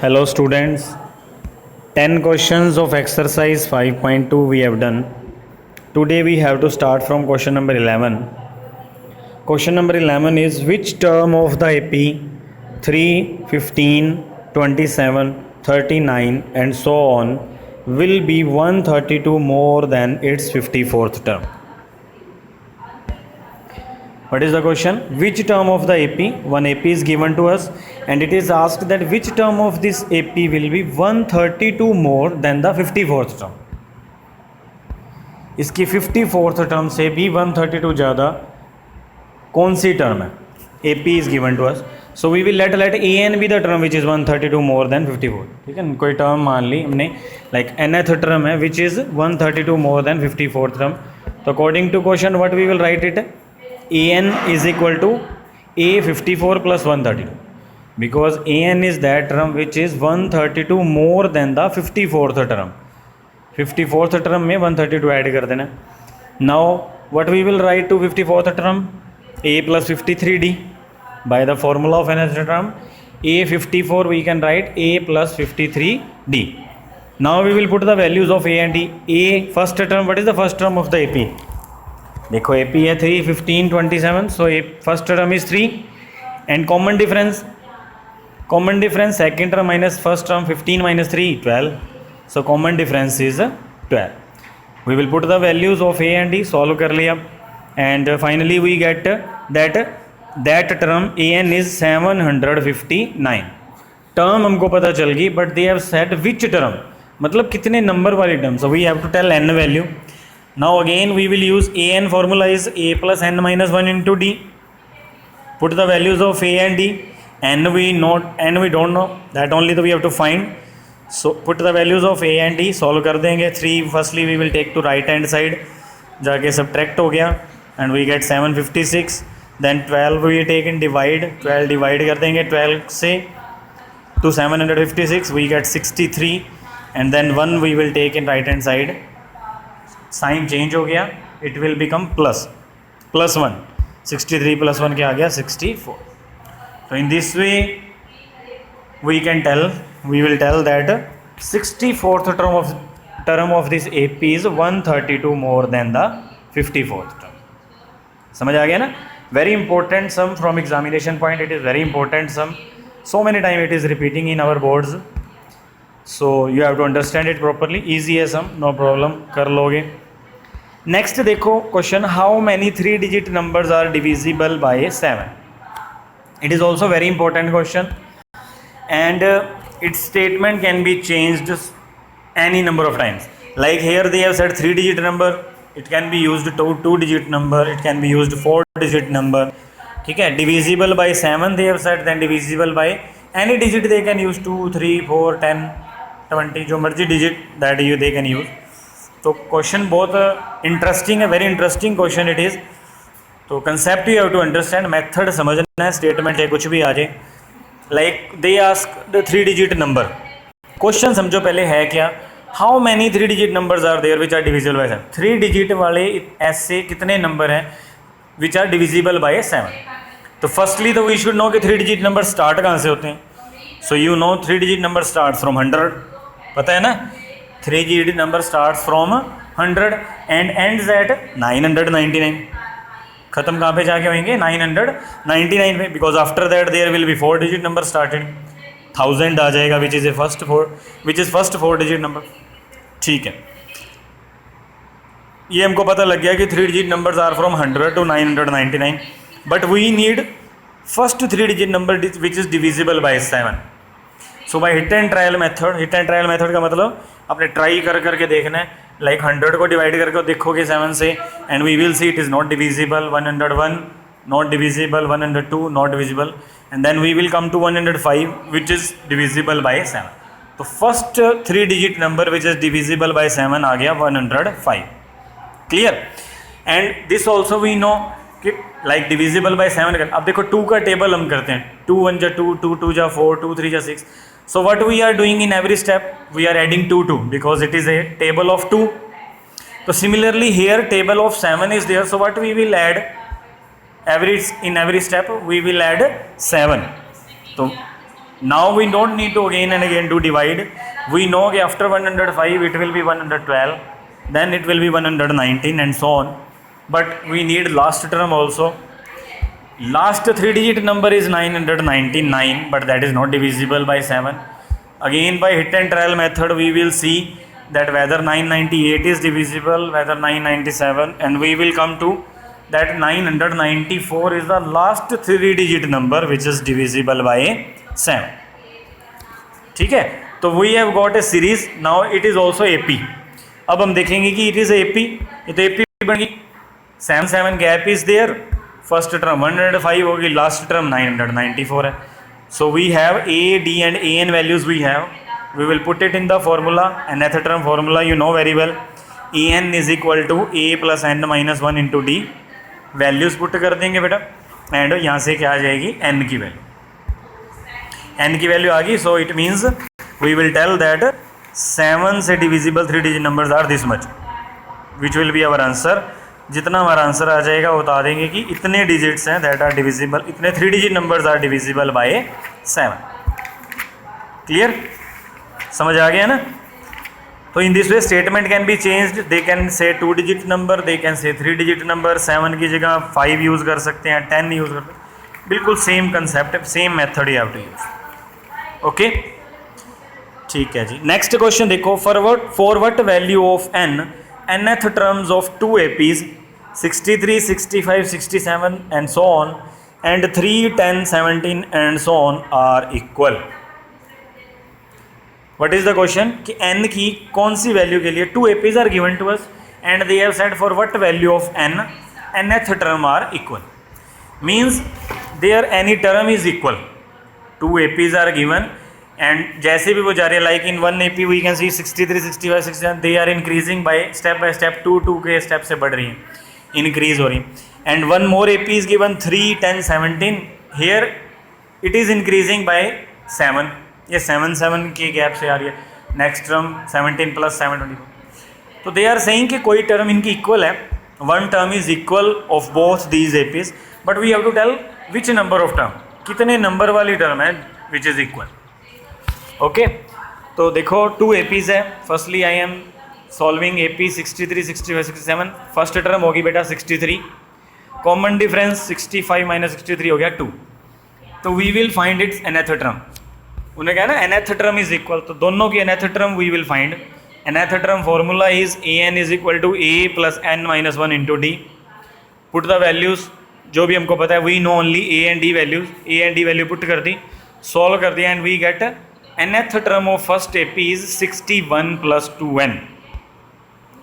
Hello students, 10 questions of exercise 5.2 we have done. Today we have to start from question number 11. Question number 11 is which term of the AP 3, 15, 27, 39 and so on will be 132 more than its 54th term? What is the question? Which term of the AP? One AP is given to us and it is asked that which term of this AP will be 132 more than the 54th term. इसकी 54th term से भी 132 ज़्यादा कौन सी term है? AP is given to us. So we will let AN be the term which is 132 more than 54. ठीक है, कोई term मान ली हमने like nth टर्म है which is 132 more than 54th term. तो according to question what we will write it? AN is equal to A54 plus 132 because AN is that term which is 132 more than the 54th term. 54th term में 132 add कर देना. Now what we will write to 54th term? A plus 53D. By the formula of nth term A54 we can write A plus 53D. Now we will put the values of A and D. A first term, what is the first term of the AP? देखो AP है 3, 15, 27. So A first term is 3 and common difference second term minus first term 15 minus 3 12. So common difference is 12. We will put the values of A and D, solve कर लिया and finally we get that term AN is 759. Term हमको पता चल गई but they have said which term, मतलब कितने number वाली term. So we have to tell n value. Now again we will use AN formula is A plus n minus 1 into D. Put the values of A and D. N we don't know, that only we have to find. So put the values of A and D, solve कर देंगे. 3 firstly we will take to right hand side, जाके subtract हो गया and we get 756. Then 12 we take in divide, 12 divide कर देंगे 12 से to 756 we get 63 and then 1 we will take in right hand side. Sign change हो गया, it will become plus 1. 63 plus 1 क्या आ गया 64. तो in this way we will tell that 64th term of this AP is 132 more than the 54th term. समझ आ गया ना? Very important sum from examination point. It is very important sum. So many time it is repeating in our boards. So you have to understand it properly. Easy है sum, no problem, कर लोगे. Next देखो question, how many 3 digit numbers are divisible by 7. It is also very important question and its statement can be changed any number of times. Like here they have said 3 digit number, it can be used 2 digit number, it can be used 4 digit number. ठीक है, divisible by 7 they have said, then divisible by any digit they can use 2, 3, 4, 10, 20 जो मर्जी digit that you they can use. तो question बहुत interesting है, very interesting question it is. तो concept you have to understand, method समझना है, statement है कुछ भी आ जाए. Like they ask the 3 digit number. Question समझो पहले है क्या, how many 3 digit numbers are there which are divisible by 7. 3 digit वाले ऐसे कितने नंबर हैं विच आर डिविजिबल बाय 7. तो फर्स्टली तो वी शुड नो कि 3 डिजिट नंबर स्टार्ट कहाँ से होते हैं. So you know 3 digit number start from 100, पता है ना. 3 digit number starts from 100 and ends at 999. ख़त्म कहाँ पे जाके होंगे 999 पे, because after that there will be 4 digit number started. 1000 आ जाएगा which is first 4 digit number. ठीक है, ये हमको पता लग गया कि 3 digit numbers are from 100 to 999, but we need first 3 digit number which is divisible by 7. So by hit and trial method का मतलब आपने ट्राई करके देखना है. लाइक 100 को डिवाइड करके देखोगे 7 से and we will see it is not divisible. 101 not divisible, 102 not divisible and then we will come to 105 which is divisible by 7. तो first 3 digit number which is divisible by 7 आ गया 105. Clear. And this also we know कि like divisible by 7. अब देखो 2 का table हम करते हैं. 2 1 जा 2, 2 2 जा 4, 2 3 जा 6. So what we are doing in every step, we are adding 2 because it is a table of 2. So similarly here table of 7 is there. So what we will add, in every step we will add 7. So Now we don't need to again and again to divide. We know that after 105 it will be 112, then it will be 119 and so on. But we need last term also. Last 3-digit number is 999, but that is not divisible by 7. Again by hit and trial method we will see that whether 998 is divisible, whether 997, and we will come to that 994 is the last 3-digit number which is divisible by 7. ठीक है, तो we have got a series. Now it is also AP. अब हम देखेंगे कि it is AP, ये तो AP बन गई. 7 gap is there. First term 105 होगी, लास्ट टर्म 994 है. So we have A, D and AN values we have. We will put it in the formula. nth term formula you know very well. AN is equal to A plus N minus 1 into D. Values put कर देंगे बेटा, and यहाँ से क्या आ जाएगी, N की value. N की value आ गई. So it means we will tell that 7 से divisible 3-digit numbers are this much, which will be our answer. जितना हमारा आंसर आ जाएगा वो बता देंगे कि इतने डिजिट्स हैं दैट आर डिविजिबल, इतने 3-digit numbers are divisible by 7. Clear, समझ आ गया ना. तो in this way statement can be changed. They can say 2-digit number, they can से 3-digit नंबर. 7 की जगह 5 यूज़ कर सकते हैं, 10 यूज़ कर सकते हैं. बिल्कुल same concept, same method you have to use. Okay, ठीक है जी. नेक्स्ट क्वेश्चन देखो. For what value of n nth terms of 2 APs 63, 65, 67 and so on and 3, 10, 17 and so on are equal. What is the question कि n की कौन सी value के लिए 2 APs are given to us and they have said for what value of n nth term are equal. Means their any term is equal. 2 APs are given and जैसे भी वो जा रहे हैं, like in 1 AP we can see 63, 65, 67 they are increasing by step 2 के step से बढ़ रही हैं, इंक्रीज हो रही. And 1 more AP is given 3, 10, 17. Here it is increasing by 7. ये 7 के गैप से आ रही है. Next term 17 plus 7 24. तो दे आर सेइंग कि कोई टर्म इनकी इक्वल है. 1 term is equal of both these APs, but we have to tell which number of term, कितने नंबर वाली टर्म है विच इज़ इक्वल. ओके, तो देखो 2 APs है. Firstly I am solving AP 63, 65, 67. First term होगी बेटा 63. Common difference 65 minus 63 हो गया 2. तो we will find its nth term. उन्हें कहा ना nth टर्म इज इक्वल, तो दोनों की nth term we will find. nth term formula is AN is equal to A plus N minus 1 into D. Put the values जो भी हमको पता है, we know only A and D values. A and D value put कर दी, solve कर दिया, and we get nth term of first AP is 61 plus 2n.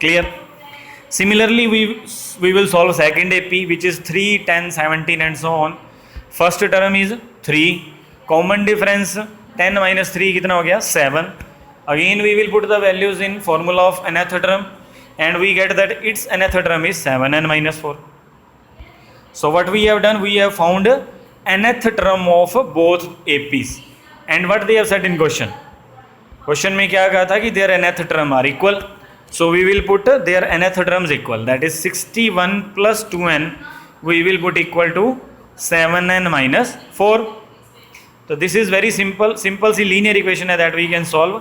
Clear? Similarly, we will solve second AP which is 3, 10, 17 and so on. First term is 3. Common difference 10 minus 3 कितना हो गया 7. Again we will put the values in formula of nth term and we get that its nth term is 7n minus 4. So what we have done, we have found nth term of both APs. And what they have said in question. Question में क्या कहा था कि their nth term are equal. So we will put their nth terms equal. That is 61 plus 2n. We will put equal to 7n minus 4. So this is very simple C linear equation है that we can solve.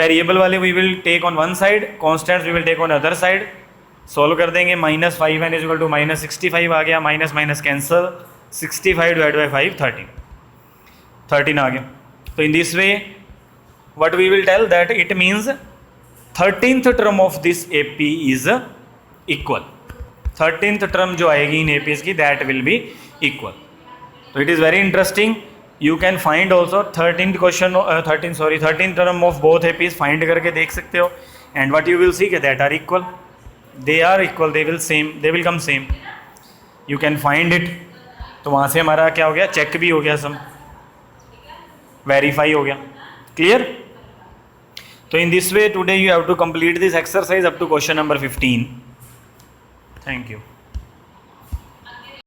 Variable वाले we will take on one side, constants we will take on other side. Solve कर देंगे. Minus 5n is equal to minus 65 आ गया. Minus minus cancel. 65 divide by 5 13 आ गया. तो in this way what we will tell that it means 13th term of this AP is equal. 13th term जो आएगी in APs की that will be equal. तो it is very interesting. You can find also 13th term of both APs find करके देख सकते हो. And what you will see के that are equal. They are equal, they will come same. You can find it. तो वहाँ से हमारा क्या हो गया, चेक भी हो गया, सम वेरीफाई हो गया. क्लियर? तो in this way today you have to complete this exercise up to question number 15. Thank you.